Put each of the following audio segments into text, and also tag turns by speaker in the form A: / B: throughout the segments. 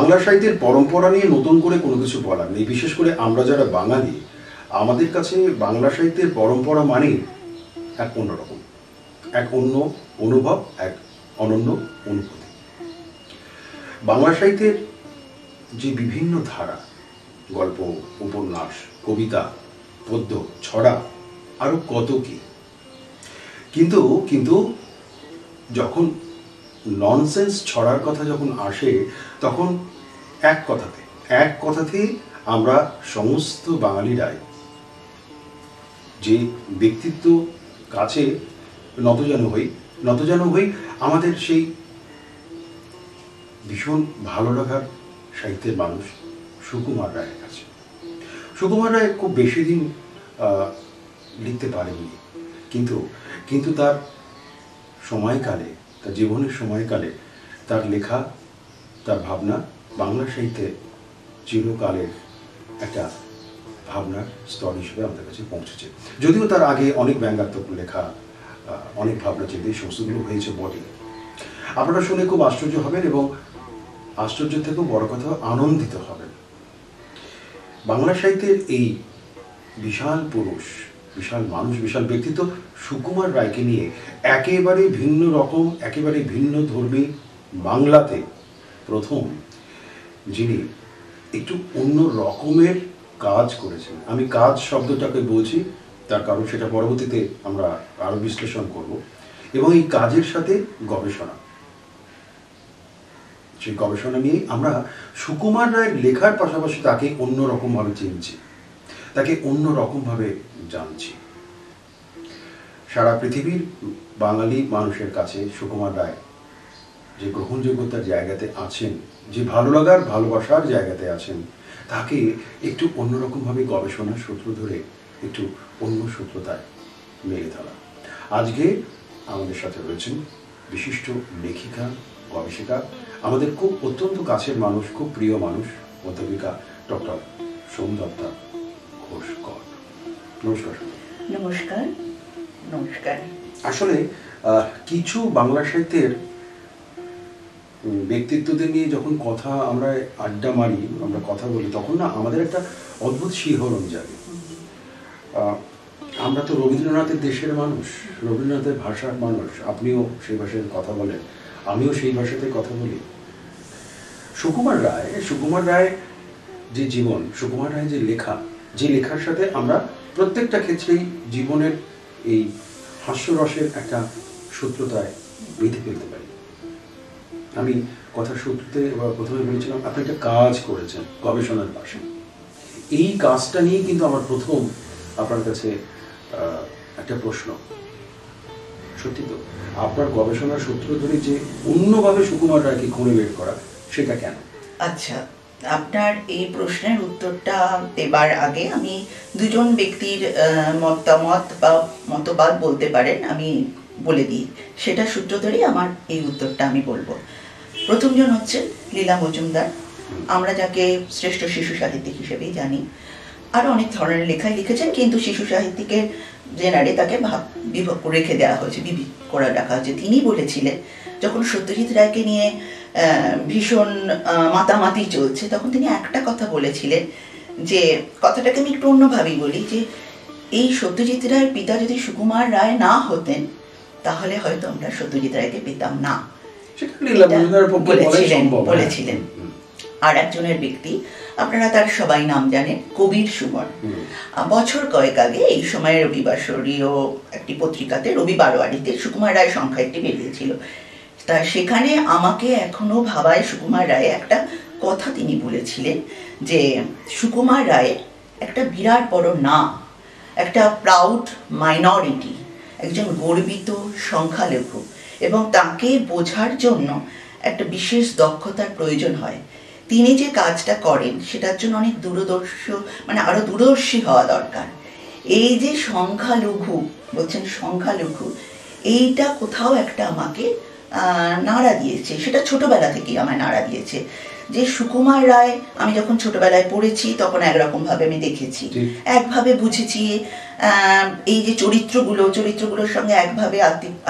A: বাংলা সাহিত্যের পরম্পরা নিয়ে নতুন করে কোনো কিছু বলার নেই। বিশেষ করে আমরা যারা বাঙালি, আমাদের কাছে বাংলা সাহিত্যের পরম্পরা মানে এক অন্যরকম, এক অন্য অনুভব, এক অনন্য অনুভূতি। বাংলা সাহিত্যের যে বিভিন্ন ধারা, গল্প, উপন্যাস, কবিতা, পদ্য, ছড়া, আরো কত কি, কিন্তু কিন্তু যখন ননসেন্স ছড়ার কথা যখন আসে, তখন এক কথাতে আমরা সমস্ত বাঙালিরাই যে ব্যক্তিত্ব কাছে নতজানু হই আমাদের সেই ভীষণ ভালো লাগার সাহিত্যের মানুষ সুকুমার রায়ের কাছে। সুকুমার রায় খুব বেশি দিন লিখতে পারেননি, কিন্তু তার সময়কালে, তার জীবনের সময়কালে তার লেখা, তার ভাবনা বাংলা সাহিত্যে চিরকালের একটা ভাবনার স্তর হিসেবে আমাদের কাছে পৌঁছেছে। যদিও তার আগে অনেক ব্যঙ্গাত্মক লেখা, অনেক ভাবনা চিন্তা, এই সমস্তগুলো হয়েছে বটে। আপনারা শুনে খুব আশ্চর্য হবেন এবং আশ্চর্য থেকেও বড় কথা আনন্দিত হবেন। বাংলা সাহিত্যের এই বিশাল পুরুষ, বিশাল মানুষ, বিশাল ব্যক্তিত্ব সুকুমার রায়কে নিয়ে একেবারে ভিন্ন রকম, একেবারে ভিন্ন ধর্মী বাংলাতে প্রথম যিনি একটু অন্য রকমের কাজ করেছেন। আমি কাজ শব্দটাকে বলছি তার কারণ সেটা পরবর্তীতে আমরা আরো বিশ্লেষণ করব, এবং এই কাজের সাথে গবেষণা, সেই গবেষণা নিয়ে আমরা সুকুমার রায়ের লেখার পাশাপাশি তাকে অন্যরকমভাবে চিনছি, তাকে অন্যরকমভাবে জানছি। সারা পৃথিবীর বাঙালি মানুষের কাছে সুকুমার রায় যে গ্রহণযোগ্যতার জায়গাতে আছেন, যে ভালো লাগার ভালোবাসার জায়গাতে আছেন, তাকে একটু অন্যরকমভাবে গবেষণার সূত্র ধরে একটু অন্য সূত্রতায় মেলে ধরা। আজকে আমাদের সাথে রয়েছেন বিশিষ্ট লেখিকা, গবেষিকা, আমাদের খুব অত্যন্ত কাছের মানুষ, খুব প্রিয় মানুষ, অধ্যাপিকা ডক্টর সোমদত্তা ঘোষকর। নমস্কার।
B: নমস্কার। নমস্কার।
A: আসলে কিছু বাংলা সাহিত্যের ব্যক্তিত্বদের নিয়ে যখন কথা আমরা আড্ডা মারি, আমরা কথা বলি, তখন না আমাদের একটা অদ্ভুত শিহরণ জাগে। আমরা তো রবীন্দ্রনাথের দেশের মানুষ, রবীন্দ্রনাথের ভাষার মানুষ, আপনিও সেই ভাষায় কথা বলেন, আমিও সেই ভাষাতে কথা বলি। সুকুমার রায় যে জীবন, সুকুমার রায় যে লেখা, যে লেখার সাথে আমরা প্রত্যেকটা ক্ষেত্রেই জীবনের এই হাস্যরসের একটা সূত্রতায় বেঁধে ফেলতে পারি। আমি কথার সূত্রতে প্রথমে বলেছিলাম আপনি একটা কাজ করেছেন গবেষণার পাশে। এই কাজটা নিয়ে কিন্তু আমার প্রথম আপনার কাছে একটা প্রশ্ন, সত্যি তো আপনার গবেষণার সূত্র ধরে যে অন্যভাবে সুকুমার রায়কে খুঁড়ে বের করা, সেটা কেন?
B: আচ্ছা, আপনার এই প্রশ্নের উত্তরটা দেবার আগে আমি দুজন ব্যক্তির মতামত বা মতবাদ বলতে পারেন, আমি বলে দিই, সেটা সূত্র ধরেই আমার এই উত্তরটা আমি বলবো। প্রথমজন হচ্ছেন লীলা মজুমদার, আমরা যাকে শ্রেষ্ঠ শিশু সাহিত্যিক হিসেবেই জানি। আরো অনেক ধরনের লেখাই লিখেছেন, কিন্তু শিশু সাহিত্যিকের জেনারে তাকে বিভক্ত রেখে দেওয়া হয়েছে, বিভি করে রাখা হয়েছে। তিনি বলেছিলেন, যখন সত্যজিৎ রায়কে নিয়ে ভীষণ মাতামাতি চলছে, তখন তিনি একটা কথা বলেছিলেন, যে কথাটাকে আমি একটু অন্যভাবেই বলি, যে এই সত্যজিৎ রায়ের পিতা যদি সুকুমার রায় না হতেন, তাহলে হয়তো আমরা সত্যজিৎ রায়কে পেতাম না, বলেছিলেন। আর একজনের ব্যক্তি, আপনারা তার সবাই নাম জানেন, কবির সুমন। বছর কয়েক আগে এই সময় রবিবাসরীয় একটি পত্রিকাতে, রবিবারওয়ারিতে সুকুমার রায় সংখ্যা একটি বেরিয়েছিল। তা সেখানে আমাকে এখনো ভাবায় সুকুমার রায় একটা কথা তিনি বলেছিলেন, যে সুকুমার রায়ের একটা বিরাট বড় নাম, একটা প্রাউড মাইনরিটি, একজন গর্বিত সংখ্যালঘু, এবং তাকে বোঝার জন্য একটা বিশেষ দক্ষতার প্রয়োজন হয়। তিনি যে কাজটা করেন সেটার জন্য অনেক আরো দূরদর্শী হওয়া দরকার। এই যে সংখ্যালঘু বলছেন, সংখ্যালঘু, এইটা কোথাও একটা আমাকে নাড়া দিয়েছে, সেটা ছোটবেলা থেকেই আমায় নাড়া দিয়েছে। যে সুকুমার রায় আমি যখন ছোটবেলায় পড়েছি তখন একরকম ভাবে আমি দেখেছি, একভাবে বুঝেছি, এই যে চরিত্রগুলোর সঙ্গে একভাবে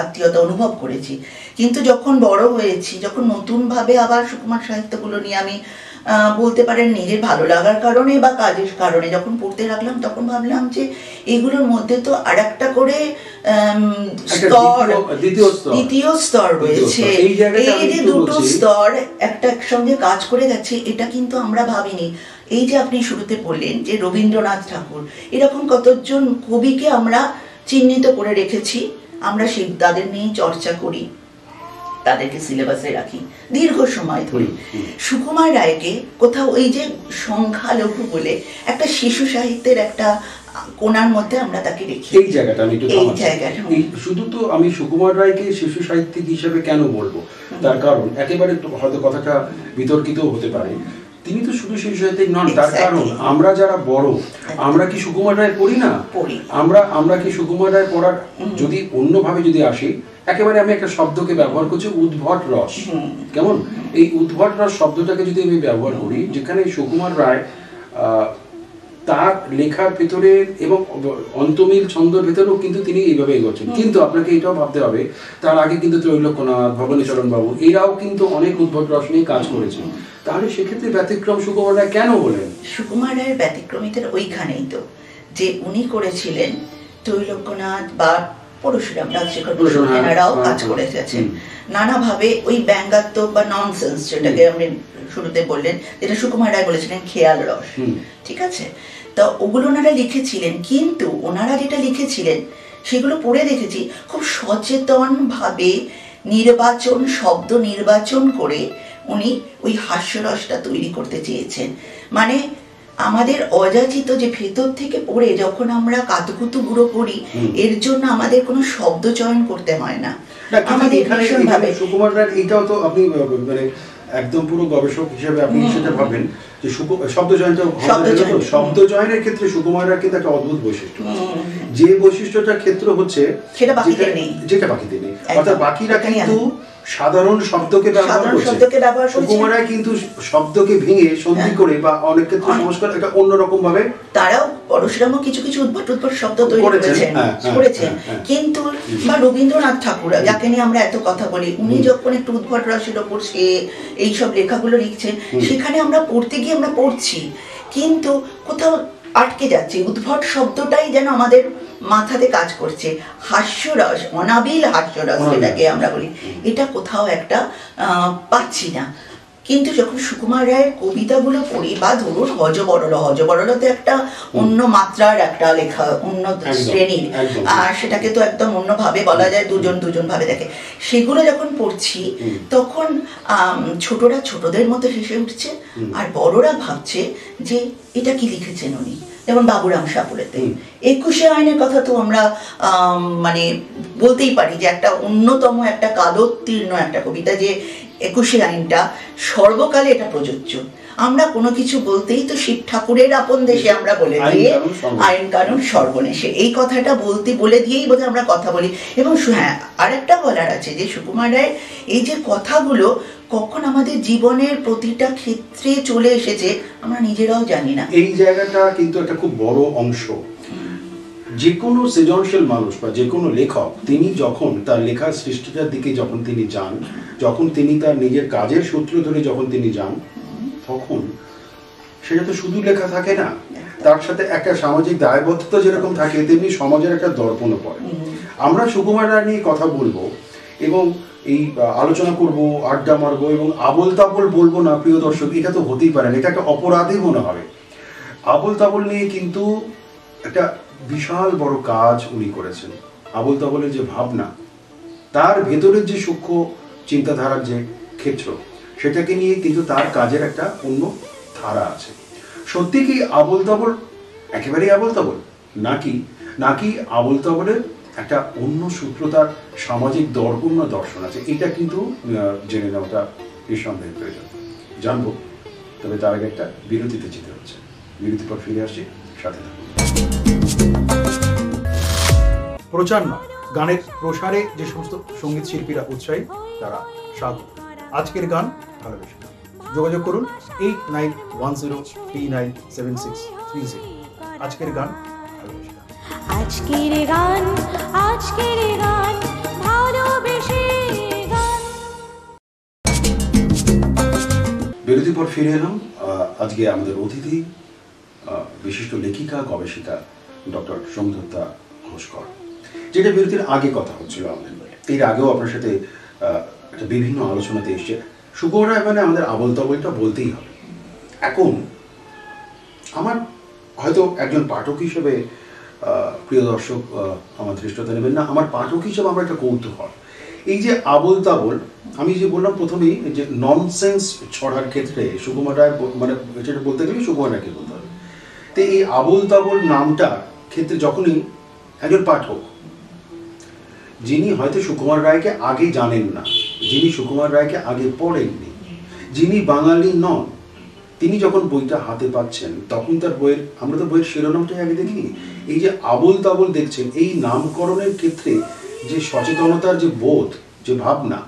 B: আত্মীয়তা অনুভব করেছি। কিন্তু যখন বড় হয়েছি, যখন নতুন ভাবে আবার সুকুমার সাহিত্যগুলো নিয়ে আমি বলতে পারেন নিজের ভালো লাগার কারণে বা কাজের কারণে যখন পড়তে লাগলাম, তখন ভাবলাম যে এগুলোর মধ্যে তো আর একটা করে দ্বিতীয় স্তর রয়েছে। এই যে দুটো স্তর একটা একসঙ্গে কাজ করে যাচ্ছে, এটা কিন্তু আমরা ভাবিনি। এই যে আপনি শুরুতে বললেন যে রবীন্দ্রনাথ ঠাকুর, এরকম কতজন কবিকে আমরা চিহ্নিত করে রেখেছি, আমরা সেই তাদের নিয়ে চর্চা করি, তাদেরকে সিলেবাসে রাখি দীর্ঘ সময় ধরে। সুকুমার রায়কে কোথাও ওই যে সংখ্যালঘু বলে একটা শিশু সাহিত্যের একটা কোণার মধ্যে আমরা তাকে রেখি।
A: এই জায়গাটা আমি একটু শুধু তো আমি সুকুমার রায়কে শিশু সাহিত্যিক হিসেবে কেন বলবো, তার কারণ একেবারে হয়তো কথাটা বিতর্কিত হতে পারে, তিনি তো শুধু শিশু সাহিত্যিক নন। তার কারণ আমরা যারা বড়, আমরা কি সুকুমার রায় পড়ি না? আমরা কি সুকুমার রায় পড়ার, যদি অন্যভাবে যদি আসি, একেবারে আমি একটা শব্দকে ব্যবহার করছি, উদ্ভট রস। কেমন এই উদ্ভট রস শব্দটাকে যদি আমি ব্যবহার করি, যেখানে সুকুমার রায় তার লেখার ভেতরে এবং অন্তমিল ছন্দের ভেতরেও কিন্তু তিনি এইভাবে এগোচ্ছেন। কিন্তু আপনাকে এটাও ভাবতে হবে, তার আগে কিন্তু ত্রৈলোক্যনাথ, ভবানীচরণ বাবু এরাও কিন্তু অনেক উদ্ভট রস নিয়ে কাজ করেছেন। তাহলে সেক্ষেত্রে ব্যতিক্রম সুকুমার রায় কেন বলেন?
B: সুকুমার রায়ের ব্যতিক্রমিতের ওইখানেই তো যে উনি করেছিলেন ত্রৈলোক্যনাথ বা পরশুরাম, রাজশেখর বসু এনারাও কাজ করে গেছেন নানাভাবে ওই ব্যঙ্গাত্মক বা ননসেন্স, যেটাকে আপনি শুরুতে বললেন, যেটা সুকুমার রায় বলেছিলেন খেয়াল রস, ঠিক আছে? তা ওগুলো ওনারা লিখেছিলেন, কিন্তু ওনারা যেটা লিখেছিলেন সেগুলো পড়ে দেখেছি খুব সচেতন ভাবে শব্দ নির্বাচন করে উনি ওই হাস্যরসটা তৈরি করতে চেয়েছেন। মানে আমাদের অযাচিত যে ভেতর থেকে পড়ে যখন আমরা কাতুকুতু গুঁড়ো করি, এর জন্য আমাদের কোনো শব্দ চয়ন করতে হয় না।
A: আমাদের সুকুমার রায় এটাও তো আপনি মানে একদম পুরো গবেষক হিসেবে আপনি সেটা ভাবেন যে শব্দ চয়নের ক্ষেত্রে সুকুমার রায় কিন্তু একটা অদ্ভুত বৈশিষ্ট্য, যে বৈশিষ্ট্যটার ক্ষেত্র হচ্ছে যেটা বাকিতে নেই। অর্থাৎ বাকিরা কিন্তু সাধারণ শব্দকে ব্যবহার করছে, সুকুমার রায় কিন্তু শব্দকে ভেঙে সন্ধি করে বা অনেক ক্ষেত্রে সংস্কার এটা অন্যরকম ভাবে,
B: তারাও পরশুরামও কিছু কিছু উদ্ভট শব্দ তৈরি করেছেন। কিন্তু বা রবীন্দ্রনাথ ঠাকুর, যাকে নিয়ে আমরা এত কথা বলি, উনি যখন একটু উদ্ভট রসের ওপর সে এইসব লেখাগুলো লিখছেন, সেখানে আমরা পড়তে গিয়ে আমরা পড়ছি, কিন্তু কোথাও আটকে যাচ্ছে। উদ্ভট শব্দটাই যেন আমাদের মাথাতে কাজ করছে। হাস্যরস, অনাবিল হাস্যরস যেটাকে আমরা বলি, এটা কোথাও একটা পাচ্ছি না। কিন্তু যখন সুকুমার রায়ের কবিতাগুলো পড়ি, বা ধরুন হজবরল তো একটা অন্য মাত্রার একটা লেখা, অন্য শ্রেণীর, আর সেটাকে তো একদম অন্যভাবে বলা যায়, দুজন ভাবে দেখে। সেগুলো যখন পড়ছি, তখন ছোটরা ছোটদের মতো হেসে উঠছে, আর বড়রা ভাবছে যে এটা কি লিখেছেন উনি। যেমন বাবুরাম সাপুড়েতে ২১শে আইনের কথা তো আমরা মানে বলতেই পারি যে একটা অন্যতম একটা কালোত্তীর্ণ একটা কবিতা, যে ২১শে আইনটা সর্বকালে এটা প্রযোজ্য। আমরা কোনো কিছু বলতেই তো শিব ঠাকুরের আপন দেশে আমরা বলে দিয়ে আইন কানুন সর্বনেশে, এই কথাটা বলে দিয়েই বোধহয় আমরা কথা বলি। এবং হ্যাঁ, আরেকটা বলার আছে যে সুকুমার রায়ের এই যে কথাগুলো কখন আমাদের জীবনের প্রতিটা ক্ষেত্রে চলে এসেছে আমরা নিজেরাও জানি না।
A: এই জায়গাটা কিন্তু একটা খুব বড় অংশ। যে কোনো সৃজনশীল মানুষ বা যে কোনো লেখক, তিনি যখন তার লেখার সৃষ্টিটার দিকে যখন তিনি যান, যখন তিনি তার নিজের কাজের সূত্র ধরে যখন তিনি যান, তখন সেটা তো শুধু লেখা থাকে না, তার সাথে একটা সামাজিক দায়বদ্ধতা যেরকম থাকে, তেমনি সমাজের একটা দর্পণও পড়ে। আমরা সুকুমার রায় নিয়ে কথা বলবো এবং এই আলোচনা করব, আড্ডা মারবো এবং আবোল তাবোল বলবো না, প্রিয় দর্শক, এটা তো হতেই পারে না, এটা একটা অপরাধী মনে হবে। আবোল তাবোল নিয়ে কিন্তু একটা বিশাল বড় কাজ উনি করেছেন। আবোল তাবোলের যে ভাবনা, তার ভেতরের যে সূক্ষ্ম চিন্তাধারার যে ক্ষেত্র, সেটাকে নিয়ে কিন্তু তার কাজের একটা অন্য ধারা আছে। সত্যি কি আবোল তাবোল একেবারেই আবোল তাবোল, নাকি আবোল তাবোলের একটা অন্য সূত্র, তার সামাজিক দর্পণ দর্শন আছে? এটা কিন্তু জেনে নেওয়াটা নিঃসন্দেহের প্রয়োজন। জানবো, তবে তার আগে একটা বিরতিতে যেতে হচ্ছে। বিরতির পর ফিরে আসছি, সাথে থাকুন। প্রচার নয়, গানের প্রসারে যে সমস্ত সঙ্গীত শিল্পীরা উৎসাহী, তারা স্বাগত। আজকের গান ভালোবেসে।
C: যোগাযোগ করুন 8910397630। আজকের গান ভালোবেসে গান।
D: আজকের গান, আজকের গান, ভালোবেসে গান।
A: বিরতির পর ফিরে এলাম। আজকে আমাদের অতিথি বিশিষ্ট লেখিকা গবেষিকা ডক্টর সৌমিত্রা ঘোষকর। যেটা বিরতির আগে কথা হচ্ছিল আমাদের, এর আগেও আপনার সাথে একটা বিভিন্ন আলোচনাতে এসছে। সুকুমার রায় মানে আমাদের আবল তাবলটা বলতেই হবে। এখন আমার হয়তো একজন পাঠক হিসেবে, প্রিয় দর্শক আমার দৃষ্টতা নেবেন না, আমার পাঠক হিসেবে আমার একটা কৌতূহল, এই যে আবল তাবল, আমি যে বললাম প্রথমেই যে ননসেন্স ছড়ার ক্ষেত্রে সুকুমার রায়, মানে যেটা বলতে গেলে সুকুমার রায়কে বলতে হবে। তো এই আবল তাবল নামটার ক্ষেত্রে যখনই একজন পাঠক, যিনি হয়তো সুকুমার রায়কে আগে জানেন না, যিনি সুকুমার রায়কে আগে পড়েননি, যিনি বাঙালি নন, তিনি যখন বইটা হাতে পাচ্ছেন তখন তার বইয়ের, আমরা তো বইয়ের শিরোনামটাই আগে দেখি, এই যে আবল তাবল দেখছেন, এই নামকরণের ক্ষেত্রে যে সচেতনতার যে বোধ, যে ভাবনা,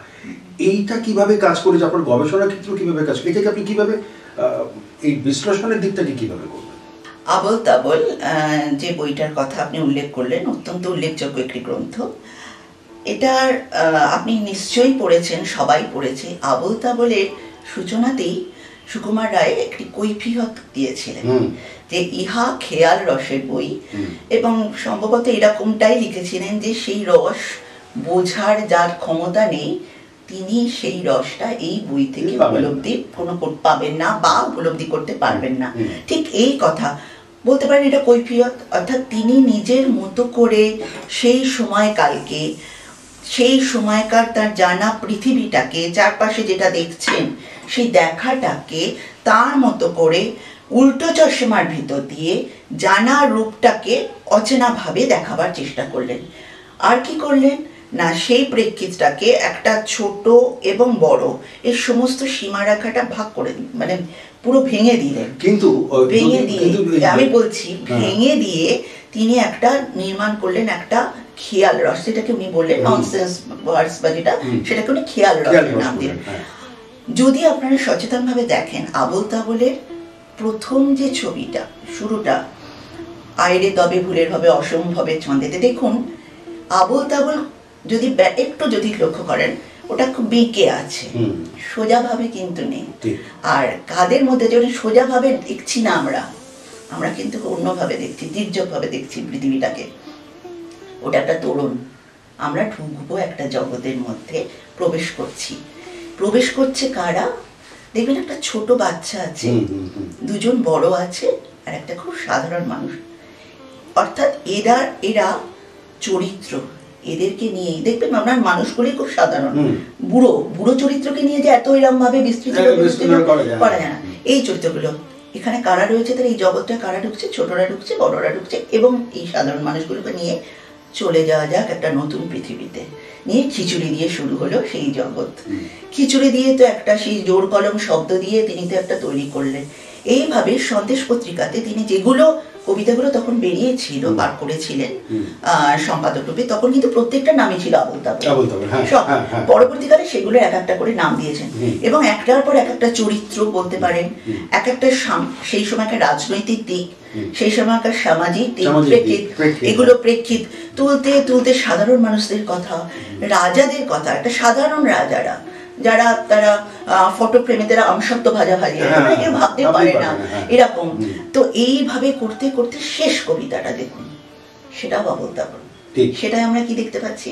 A: এইটা কিভাবে কাজ করে, যে আপনার গবেষণার ক্ষেত্রে কিভাবে কাজ করে, এটাকে আপনি কিভাবে এই বিশ্লেষণের দিকটাকে কিভাবে করবেন?
B: আবল তাবল যে বইটার কথা আপনি উল্লেখ করলেন, অত্যন্ত উল্লেখযোগ্য একটি গ্রন্থ। এটার আপনি নিশ্চয়ই পড়েছেন, সবাই পড়েছে। আবল তাবলের সূচনাতেই সুকুমার রায় একটি কৈফিয়ত দিয়েছিলেন যে ইহা খেয়াল রসের বই, এবং সম্ভবত এরকমটাই লিখেছিলেন যে সেই রস বোঝার যার ক্ষমতা নেই, তিনি সেই রসটা এই বই থেকে উপলব্ধি পাবেন না বা উপলব্ধি করতে পারবেন না। ঠিক এই কথা বলতে পারেন, এটা কৈফিয়ত, অর্থাৎ তিনি নিজের মতো করে সেই সময়কালকে, সেই সময়কার তার জানা পৃথিবীটাকে, চারপাশে যেটা দেখছেন সেই দেখাটাকে তার মতো করে উল্টো চশমার ভিতর দিয়ে জানা রূপটাকে অচেনাভাবে দেখাবার চেষ্টা করলেন। আর কি করলেন না, সেই প্রেক্ষিতটাকে একটা ছোট এবং বড় এই সমস্ত সীমারেখাটা ভাগ করে, মানে পুরো ভেঙে দিলেন।
A: কিন্তু
B: ভেঙে দিয়ে, আমি বলছি ভেঙে দিয়ে তিনি একটা নির্মাণ করলেন একটা খেয়াল রস, যেটাকে উনি বললেন ননসেন্স ওয়ার্ডস বা যেটা, সেটাকে উনি খেয়াল রস নাম দিলেন। যদি আপনারা সচেতনভাবে দেখেন, আবল তাবলের প্রথম যে ছবিটা, শুরুটা, আইরে তবে ভুলের হবে অসম্ভবে ছন্দেতে, দেখুন আবল তাবল যদি একটু যদি লক্ষ্য করেন, ওটা খুব বেঁকে আছে, সোজাভাবে কিন্তু নেই। আর কাদের মধ্যে যখন সোজাভাবে দেখছি না আমরা কিন্তু অন্যভাবে দেখছি, তির্যকভাবে দেখছি পৃথিবীটাকে। ওটা একটা তরুণ, আমরা ঢুকবো একটা জগতের মধ্যে, প্রবেশ করছে কারা, দেখবেন একটা ছোট বাচ্চা আছে, দুজন বড় আছে, আর একটা খুব সাধারণ মানুষ। অর্থাৎ এরা চরিত্র, এদেরকে নিয়েই দেখবেন আপনার মানুষগুলি খুব সাধারণ, বুড়ো চরিত্রকে নিয়ে যে এত এরম ভাবে বিস্তৃত করা যায় না। এই চরিত্রগুলো এখানে কারা রয়েছে, তার এই জগৎটা কারা ঢুকছে, ছোটরা ঢুকছে, বড়রা ঢুকছে, এবং এই সাধারণ মানুষগুলোকে নিয়ে চলে যাওয়া যাক একটা নতুন পৃথিবীতে। নিয়ে খিচুড়ি দিয়ে শুরু হলো সেই জগৎ। খিচুড়ি দিয়ে তো একটা সেই জোর কলম শব্দ দিয়ে তিনি তো একটা তৈরি করলেন। এইভাবে সন্দেশ পত্রিকাতে তিনি যেগুলো কবিতাগুলো তখন বেরিয়েছিল, বার করেছিলেন সম্পাদক রূপে, তখন কিন্তু প্রত্যেকটা নামই ছিল আবল তাবল। পরবর্তীকালে সেগুলো এক একটা করে নাম দিয়েছেন, এবং একটার পর এক একটা চরিত্র বলতে পারেন, এক একটা সেই সময়কার রাজনৈতিক দিক, সেই সময়কার সামাজিক দিক, এগুলো প্রেক্ষিত তুলতে তুলতে সাধারণ মানুষদের কথা, রাজাদের কথা, একটা সাধারণ রাজারা যারা তারা ফটোপ্রেমীদের আমসত্ব ভাজাভাজি কেউ ভাবতে পারে না এরকম। তো এইভাবে করতে করতে শেষ কবিতাটা দেখুন, সেটাও আবল তাবল। সেটাই আমরা কি দেখতে পাচ্ছি,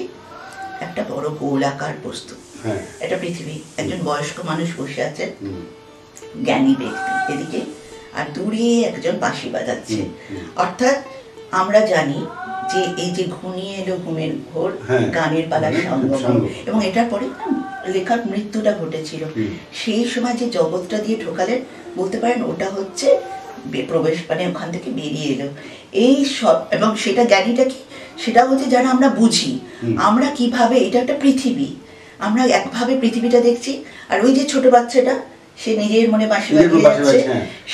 B: একটা বড় গোলাকার বস্তু, একটা পৃথিবী, একজন বয়স্ক মানুষ বসে আছেন, জ্ঞানী ব্যক্তি এদিকে, আর দূরে একজন বাঁশি বাজাচ্ছে। অর্থাৎ আমরা জানি যে এই যে ঘনিয়ে এলো ঘুমের ঘোর, গানের পালার সঙ্গম, এবং এটার পরে লেখার মৃত্যুটা ঘটেছিল। সেই সময় যে জগৎটা দিয়ে ঢোকালেন, বলতে পারেন ওটা হচ্ছে প্রবেশ, মানে ওখান থেকে বেরিয়ে এলো এই সব। এবং সেটা জ্ঞানীটা কি, সেটা হচ্ছে যারা আমরা বুঝি, আমরা কিভাবে, এটা একটা পৃথিবী, আমরা একভাবে পৃথিবীটা দেখছি, আর ওই যে ছোট বাচ্চাটা সে নিজের মনে বাঁশি বাজিয়ে যাচ্ছে,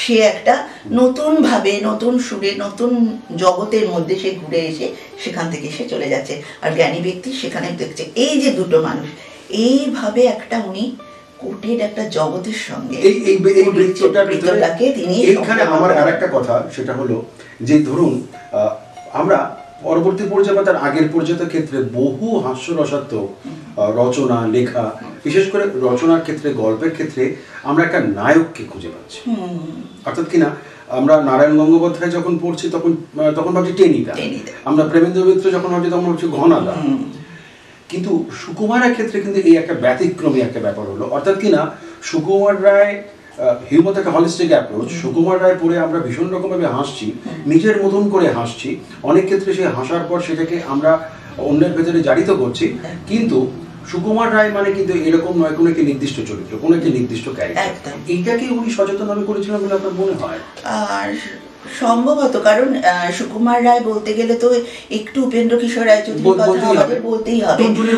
B: সে একটা নতুন ভাবে, নতুন সুরে, নতুন জগতের মধ্যে সে ঘুরে এসে সেখান থেকে সে চলে যাচ্ছে, আর জ্ঞানী ব্যক্তি সেখানে দেখছে। এই যে দুটো মানুষ, এইভাবে একটা উনি কোটের একটা জগতের সঙ্গে
A: এই এই এই বৃত্তটার ভিতরে
B: বৃত্তটাকে তিনি
A: এইখানে আমার আরেকটা কথা, সেটা হলো যে ধরুন আমরা পরবর্তী পর্যায়ে বা তার আগের পর্যায়ের ক্ষেত্রে বহু হাস্যরসাত্মক রচনা লেখা, বিশেষ করে রচনার ক্ষেত্রে গল্পের ক্ষেত্রে আমরা একটা নায়ককে খুঁজে পাচ্ছি। অর্থাৎ কিনা আমরা নারায়ণ গঙ্গোপাধ্যায় যখন পড়ছি তখন ভাবছি টেনিদা, আমরা প্রেমেন্দ্র মিত্র যখন ভাবছি তখন ভাবছি ঘনাদা। কিন্তু সুকুমার রায়ের ক্ষেত্রে কিন্তু এই একটা ব্যতিক্রমী একটা ব্যাপার হলো, অর্থাৎ কিনা সুকুমার রায় হিউমার একটা হলিস্টিক অ্যাপ্রোচ। সুকুমার রায় পড়ে আমরা ভীষণ রকমভাবে হাসছি, নিজের মতন করে হাসছি, অনেক ক্ষেত্রে সেই হাসার পর সেটাকে আমরা অন্যের ভেতরে জারিত করছি। কিন্তু সুকুমার রায় মানে কিন্তু এরকম নয় কোনো একটি নির্দিষ্ট চরিত্র, কোনো একটি নির্দিষ্ট ক্যারেক্টার। এইটাকে উনি সচেতনভাবে করেছিলেন বলে আপনার মনে হয়?
B: আর সম্ভবত, কারণ সুকুমার রায় বলতে গেলে তো একটু উপেন্দ্র কিশোর রায়চৌধুরীর কথা আমাদের বলতেই হবে।
A: টুনটুনির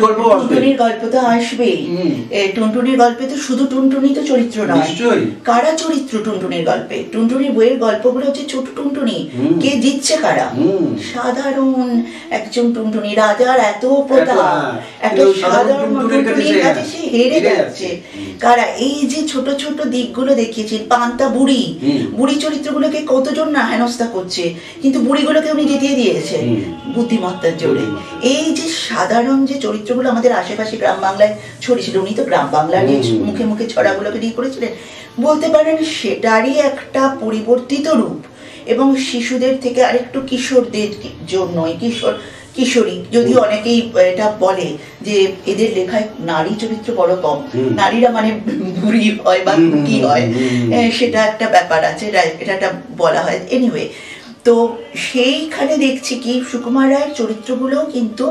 A: গল্প
B: তো আসবেই। টুনটুনির গল্পে তো শুধু টুনটুনি তো চরিত্র নয়, কারা চরিত্র টুনটুনির গল্পে? টুনটুনির বইয়ের গল্পগুলো হচ্ছে ছোট টুনটুনি, কে জিতছে কারা? সাধারণ একজন টুনটুনি, রাজার এত প্রতাপ, একটা সাধারণ টুনটুনির কাছে সে হেরে যাচ্ছে। কারা? এই যে ছোট ছোট দিকগুলো দেখিয়েছেন। পান্তা বুড়ি, বুড়ি চরিত্রগুলোকে কতজন না হেনস্থা করছে, কিন্তু বুড়িগুলোকে উনি জিতিয়ে দিয়েছে বুদ্ধিমত্তার জোরে। এই যে সাধারণ যে চরিত্রগুলো আমাদের আশেপাশে গ্রাম বাংলায় ছড়িয়েছিল, উনি তো গ্রাম বাংলার মুখে মুখে ছড়াগুলোকে নিয়ে করেছিলেন, বলতে পারেন সেটারই একটা পরিবর্তিত রূপ। এবং শিশুদের থেকে আরেকটু কিশোরদের জন্য কিশোরী, যদিও অনেকেই এটা বলে যে এদের লেখায় নারী চরিত্র বড় কম, নারীরা মানে বুড়ি হয় বা কি হয়, সেটা একটা ব্যাপার আছে, এটা বলা হয়। এনিওয়ে, তো সেইখানে দেখছি কি সুকুমার রায়ের চরিত্রগুলো কিন্তু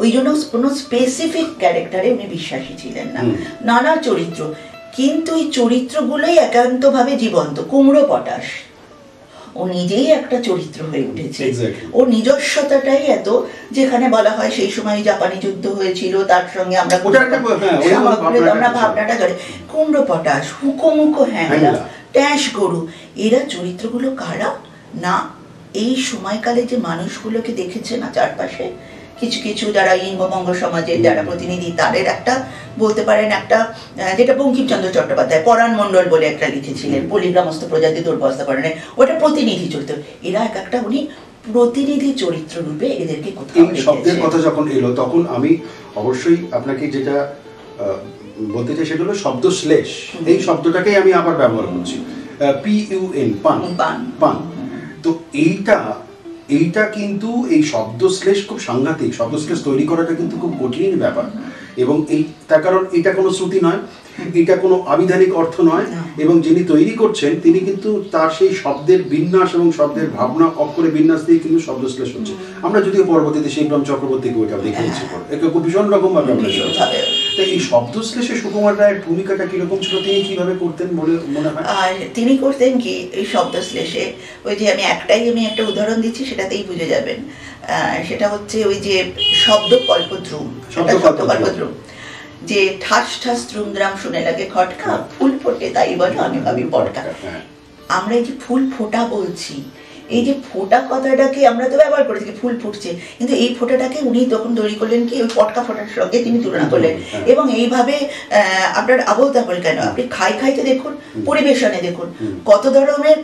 B: ওই জন্য কোনো স্পেসিফিক ক্যারেক্টারে উনি বিশ্বাসী ছিলেন না, নানা চরিত্র, কিন্তু এই চরিত্রগুলোই একান্তভাবে জীবন্ত। কুমড়ো পটাশ ও নিজেই একটা চরিত্র হয়ে উঠেছে, ও নিজস্বতাটাই এত, যেখানে বলা হয় সেই সময় জাপানি যুদ্ধ হয়েছিল, তার সঙ্গে আমরা ভাবনাটা ধরে কুমড়ো পটাশ, হুকোমুকো হ্যাংলা, ট্যাঁশ গরু, এরা চরিত্রগুলো কারা না এই সময়কালে যে মানুষগুলোকে দেখেছে না চারপাশে, কিছু কিছু যারা ইঙ্গবঙ্গ সমাজের যারা প্রতিনিধি, তাদের একটা বলতে পারেন একটা, যেটা বঙ্কিমচন্দ্র চট্টোপাধ্যায় পরাণ মণ্ডল বলে একটা লিখেছিলেন, পলিগ্রামস্থ প্রজাতি দুর্বস্থা করেন, ওটা প্রতিনিধি চরিত্র। এরা এক একটা উনি প্রতিনিধি চরিত্র রূপে এদেরকে কোথাও
A: এই শব্দের কথা যখন এলো তখন আমি অবশ্যই আপনাকে যেটা বলতে চাই সেটা হলো শব্দ শ্লেষ। এই শব্দটাকেই আমি আবার ব্যবহার করছি, PUN, পান পান। তো এইটা কিন্তু এই শব্দশ্লেষ খুব সাংঘাতিক, শব্দশ্লেষ তৈরি করাটা কিন্তু খুব কঠিন ব্যাপার। এবং তার কারণ এটা কোনো শ্রুতি নয়, এটা কোনো আবিধানিক অর্থ নয়, এবং যিনি তৈরি করছেন তিনি কিন্তু তার সেই শব্দের বিন্যাস এবং শব্দের ভাবনা অক্ষরে বিন্যাস দিয়ে কিন্তু শব্দশ্লেষ হচ্ছে। আমরা যদিও পরবর্তীতে শিবরাম চক্রবর্তীকে ওইটা দেখেছি, এটা খুব ভীষণ রকম ভাবে আমরা তাই এই শব্দশ্লেষে সুকুমার রায়ের ভূমিকাটা কিরকম ছিল, তিনি কিভাবে করতেন বলে মনে হয়?
B: আর তিনি করতেন কি এই শব্দশ্লেষে, ওই যে আমি একটা উদাহরণ দিচ্ছি, সেটাতেই বুঝে যাবেন। সেটা হচ্ছে ওই যে শব্দ কল্পদ্রুম, যে ঠাস ঠাস দ্রুমদ্রাম শুনে লাগে খটকা, ফুল ফোটে তাই বলো আমি ভাবি পটকা। আমরা এই যে ফুল ফোটা বলছি, এই যে ফোটা কথাটাকে আমরা তো ব্যবহার করেছি, ফুল ফুটছে, কিন্তু এই ফোটাটাকে উনি তখন তৈরি করলেন কি ওই পটকা ফোটার সঙ্গে তিনি তুলনা করলেন। এবং এইভাবে আপনার আবল তাবল কেন, আপনি খাইতে দেখুন, পরিবেশনে দেখুন, কত ধরনের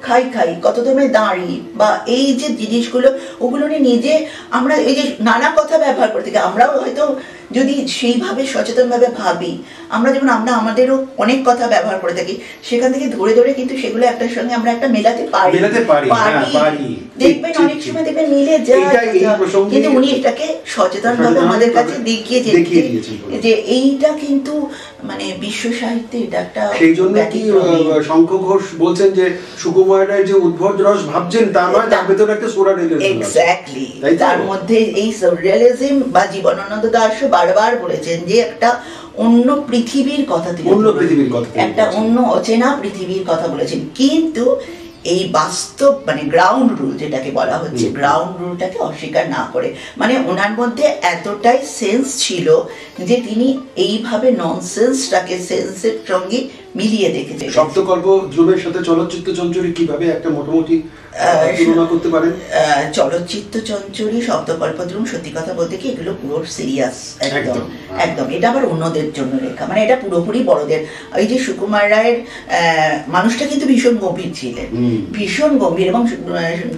B: খাই, কত ধরনের দাঁড়ি বা এই যে জিনিসগুলো, ওগুলো নিজে আমরা এই যে নানা কথা ব্যবহার করে থাকি। আমরাও হয়তো যদি সেইভাবে সচেতনভাবে ভাবি, আমরা যেমন আমাদেরও অনেক কথা ব্যবহার করে থাকি, সেখান থেকে ধরে ধরে কিন্তু সেগুলো একটার সঙ্গে আমরা একটা মেলাতে পারি। দেখবেন অনেক সময় দেখবেন মিলে যায়, কিন্তু উনি এটাকে সচেতনভাবে আমাদের কাছে দেখিয়ে দিয়েছেন যে এইটা কিন্তু মানে বিশ্ব সাহিত্যে এটা একটা।
A: সেই জন্য কি শঙ্খ ঘোষ বলছেন যে সুকুমার রায় যে উদ্ভট রস ভাবছেন তা নয়, তার ভেতরে একটা সুরারিয়ালিজম।
B: এক্স্যাক্টলি, তার মধ্যে এই সুরারিয়ালিজম বা জীবনানন্দ দাশও বারবার বলেছেন যে একটা অন্য পৃথিবীর কথা, একটা অন্য অচেনা পৃথিবীর কথা বলেছেন। কিন্তু এই বাস্তব মানে গ্রাউন্ড রুল যেটাকে বলা হচ্ছে, গ্রাউন্ড রুলটাকে অস্বীকার না করে, মানে ওনার মধ্যে এতটাই সেন্স ছিল যে তিনি এইভাবে ননসেন্সটাকে সেন্সের সঙ্গে মিলিয়ে দেখেছেন।
A: শব্দকল্প ধ্রুবের সাথে চলচ্চিত্র চঞ্চরী কিভাবে একটা মোটামুটি তুলনা করতে পারেন?
B: চলচ্চিত্র চঞ্চরী, শব্দকল্পদ্রুম, সত্যি কথা বলতে কি এগুলো পুরো সিরিয়াস, একদম একদম। এটা আবার অন্যদের জন্য লেখা, মানে এটা পুরোপুরি বড়দের। ওই যে সুকুমার রায়ের মানুষটা কিন্তু ভীষণ গম্ভীর ছিলেন, ভীষণ গম্ভীর, এবং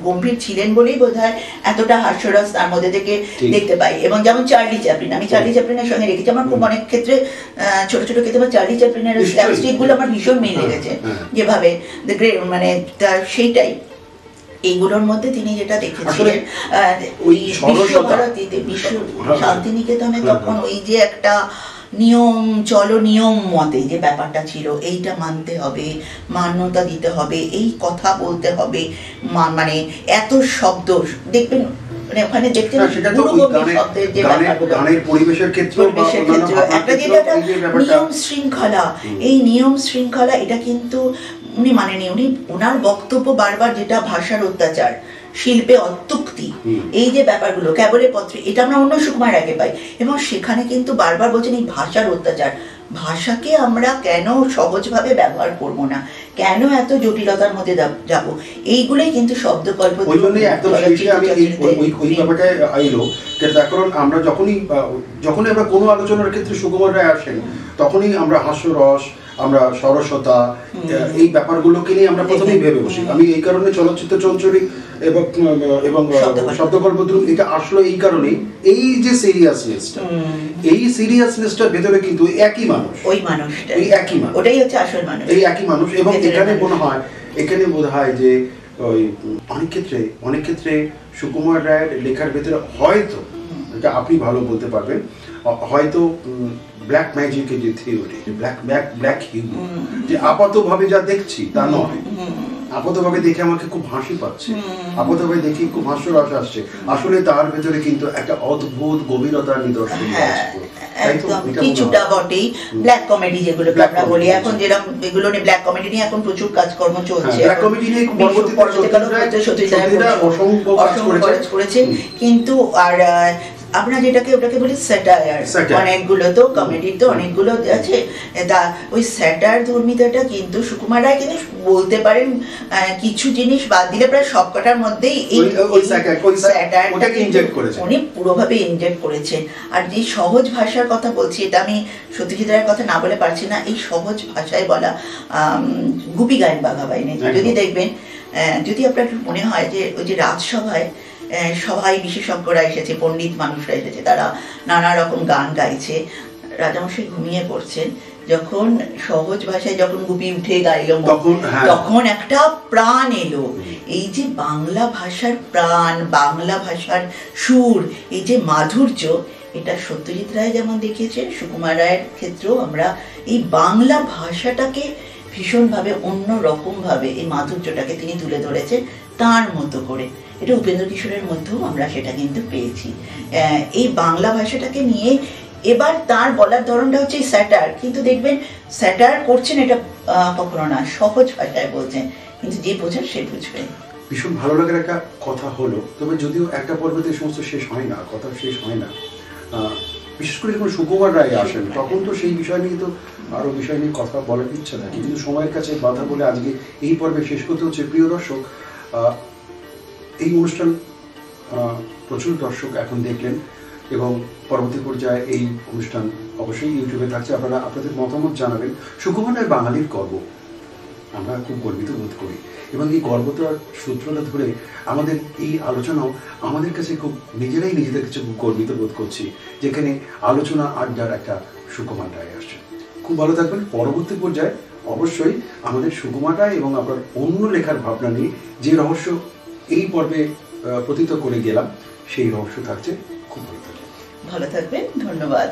B: গম্ভীর ছিলেন বলেই বোধহয় এতটা হাস্যরস তার মধ্যে থেকে দেখতে পাই। এবং যেমন চার্লি চ্যাপলিন, আমি চার্লি চ্যাপলিনের সঙ্গে রেখেছি, আমার খুব অনেক ক্ষেত্রে ছোট ছোট ক্ষেত্রে বা চার্লি চ্যাপলিনের স্ল্যাপস্টিকগুলো আমার ভীষণ মিল লেগেছে, যেভাবে মানে সেইটাই এইগুলোর মধ্যে তিনি যেটা দেখেছিলেন ওই বিশ্বভারতীতে, বিশ্ব শান্তিনিকেতনে, তখন ওই যে একটা নিয়ম নিয়ম মতে যে ব্যাপারটা ছিল, এইটা মানতে হবে, মান্যতা দিতে হবে, এই কথা বলতে হবে, মানে এত শব্দ দেখবেন, মানে ওখানে দেখতে
A: পরিবেশের ক্ষেত্রে
B: একটা যেটা নিয়ম শৃঙ্খলা, এই নিয়ম শৃঙ্খলা এটা কিন্তু উনি মানেনি। উনি ওনার বক্তব্য বারবার যেটা ভাষার অত্যাচার, শিল্পে অত্যুক্তি, এই যে ব্যাপারগুলো কেবলের পত্রে, এটা আমরা অন্য সুকুমার রায়কে পাই। এবং সেখানে কিন্তু বারবার বলছেন এই ভাষার অত্যাচার, ভাষাকে আমরা কেন সহজভাবে ব্যবহার করব না, কেন এত জটিলতার মধ্যে যাব, এইগুলোই কিন্তু শব্দকল্প।
A: ওই জন্যই একদম শেষে আমি ওই ব্যাপারটায় আইলো, কারণ আমরা যখনই আমরা কোনো আলোচনার ক্ষেত্রে সুকুমার রায় আসেন, তখনই আমরা হাস্যরস, আমরা সরসতা, এই ব্যাপারগুলোকে নিয়ে আমরা প্রথমেই ভেবে বসি। আমি এই কারণে চলচ্চিত্র চঞ্চরী এবং শব্দকল্পদ্রুম এটা আসলে এই কারণেই, এই যে সিরিয়াসনেসটা, এই সিরিয়াসনেসটার ভেতরে কিন্তু একই মানুষ,
B: ওই মানুষটা,
A: এই একই মানুষ,
B: ওটাই হচ্ছে আসল মানুষ, এই একই মানুষ।
A: এবং এখানে বোধ হয় যে ওই অনেক ক্ষেত্রে সুকুমার রায়ের লেখার ভেতরে হয়তো, এটা আপনি ভালো বলতে পারবেন, হয়তো ব্ল্যাক ম্যাজিকের যে থিওরি, ব্ল্যাক হিউমার, যে আপাতভাবে যা দেখছি তা নয়, আপাতভাবে দেখে আমাকে খুব হাসি পাচ্ছে, আপাতভাবে দেখে খুব হাস্যরস আসছে, আসলে তার ভেতরে কিন্তু একটা অদ্ভুত গভীরতার নিদর্শন আছে।
B: কিছুটা বটেই। ব্ল্যাক কমেডি যেগুলো আমরা বলি এখন, যেরকম এগুলো নিয়ে ব্ল্যাক কমেডি নিয়ে এখন প্রচুর কাজকর্ম চলছে,
A: ব্ল্যাক কমেডি নিয়ে
B: অসংখ্য কাজ করেছে। কিন্তু আর আমরা ওটাকে বলি স্যাটায়ার, অনেকগুলো তো কমেডি তো অনেকগুলো আছে, তা ওই স্যাটায়ার ধর্মিতাটা কিন্তু সুকুমার রায় কিন্তু বলতে পারেন কিছু জিনিস বাদ দিলে প্রায় সবকটার মধ্যেই উনি পুরোভাবে ইনজেক্ট করেছেন। আর যে সহজ ভাষার কথা বলছি, এটা আমি সত্যজিৎ রায়ের কথা না বলে পারছি না, এই সহজ ভাষায় বলা গুপি গায়েন বাঘাবাইনে যদি দেখবেন, যদি আপনার মনে হয় যে ওই যে রাজসভায় সবাই বিশেষজ্ঞরা এসেছে, পণ্ডিত মানুষরা এসেছে, তারা নানা রকম গান গাইছে, রাজামশাই ঘুমিয়ে পড়ছেন, যখন সহজ ভাষায় যখন গুপি উঠে গাইল তখন একটা প্রাণ এলো। এই যে বাংলা ভাষার প্রাণ, বাংলা ভাষার সুর, এই যে মাধুর্য, এটা সত্যজিৎ রায় যেমন দেখিয়েছেন, সুকুমার রায়ের ক্ষেত্রেও আমরা এই বাংলা ভাষাটাকে ভীষণভাবে অন্য রকমভাবে এই মাধুর্যটাকে তিনি তুলে ধরেছেন তার মতো করে। এটা উপেন্দ্র কিশোরের মধ্যেও আমরা সেটা কিন্তু পেয়েছি। এই বাংলা ভাষাটাকে নিয়ে এবার তার বলার ধরনটা হচ্ছে স্যাটার, কিন্তু দেখবেন স্যাটার করছেন এটা কখনো না, সহজ ভাষায় বলছেন, কিন্তু যে বোঝেন সে বুঝবে।
A: ভীষণ ভালো লাগার একটা কথা হলো, তবে যদিও একটা পর্বতে সমস্ত শেষ হয় না, কথা শেষ হয় না, বিশেষ করে যখন সুকুমার রায় আসেন তখন তো সেই বিষয় নিয়ে তো আরো বিষয় নিয়ে কথা বলার ইচ্ছা থাকে, কিন্তু সময়ের কাছে বাধা বলে আজকে এই পর্বে শেষ করতে হচ্ছে। প্রিয় দর্শক, এই অনুষ্ঠান প্রচুর দর্শক এখন দেখলেন এবং পরবর্তী পর্যায়ে এই অনুষ্ঠান অবশ্যই ইউটিউবে থাকছে, আপনারা আপনাদের মতামত জানাবেন। সুকুমার রায় বাঙালির গর্ব, আমরা খুব গর্বিত বোধ করি এবং এই গর্বতার সূত্রটা ধরে আমাদের এই আলোচনাও আমাদের কাছে খুব নিজেদের কাছে খুব গর্বিত বোধ করছি, যেখানে আলোচনা আড্ডার একটা সুকুমার রায় আসছে। খুব ভালো থাকবেন। পরবর্তী পর্যায়ে অবশ্যই আমাদের সুকুমার রায় এবং আপনার অন্য লেখার ভাবনা নিয়ে যে রহস্য এই পর্বে প্রতীত করে গেলাম, সেই রহস্য থাকছে। খুব
B: ভালো থাকবেন, ধন্যবাদ।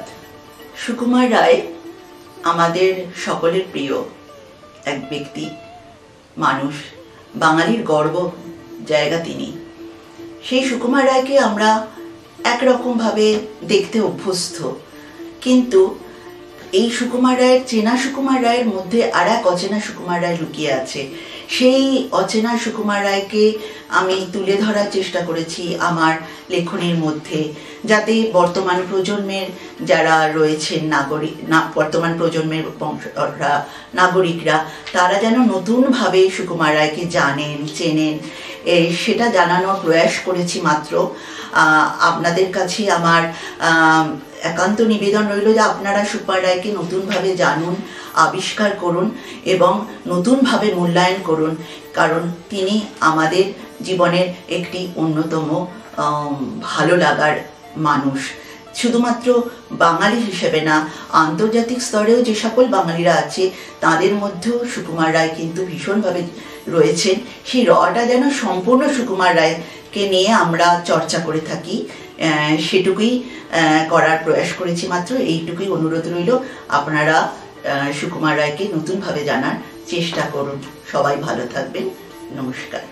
B: সুকুমার রায় আমাদের সকলের প্রিয় এক ব্যক্তি, মানুষ, বাঙালির গর্ব জায়গা তিনি। সেই সুকুমার রায়কে আমরা একরকমভাবে দেখতে অভ্যস্ত, কিন্তু এই সুকুমার রায়ের, চেনা সুকুমার রায়ের মধ্যে আর এক অচেনা সুকুমার রায় লুকিয়ে আছে। সেই অচেনা সুকুমার রায়কে আমি তুলে ধরার চেষ্টা করেছি আমার লেখনীর মধ্যে, যাতে বর্তমান প্রজন্মের যারা রয়েছেন বর্তমান প্রজন্মের নাগরিকরা, তারা যেন নতুনভাবে সুকুমার রায়কে জানেন, চেনেন সেটা জানানোর প্রয়াস করেছি মাত্র। আপনাদের কাছে আমার একান্ত নিবেদন রইল যে আপনারা সুকুমার রায়কে নতুনভাবে জানুন, আবিষ্কার করুন এবং নতুনভাবে মূল্যায়ন করুন, কারণ তিনি আমাদের জীবনের একটি অন্যতম ভালো লাগার মানুষ। শুধুমাত্র বাঙালি হিসেবে না, আন্তর্জাতিক স্তরেও যে সকল বাঙালিরা আছে তাদের মধ্যেও সুকুমার রায় কিন্তু ভীষণভাবে রয়েছেন। সেই রটা যেন সম্পূর্ণ সুকুমার রায়কে নিয়ে আমরা চর্চা করে থাকি, সেটুকুই করার প্রয়াস করেছি মাত্র। এইটুকুই অনুরোধ রইল, আপনারা সুকুমার রায়কে নতুনভাবে জানার চেষ্টা করুন। সবাই ভালো থাকবেন, নমস্কার।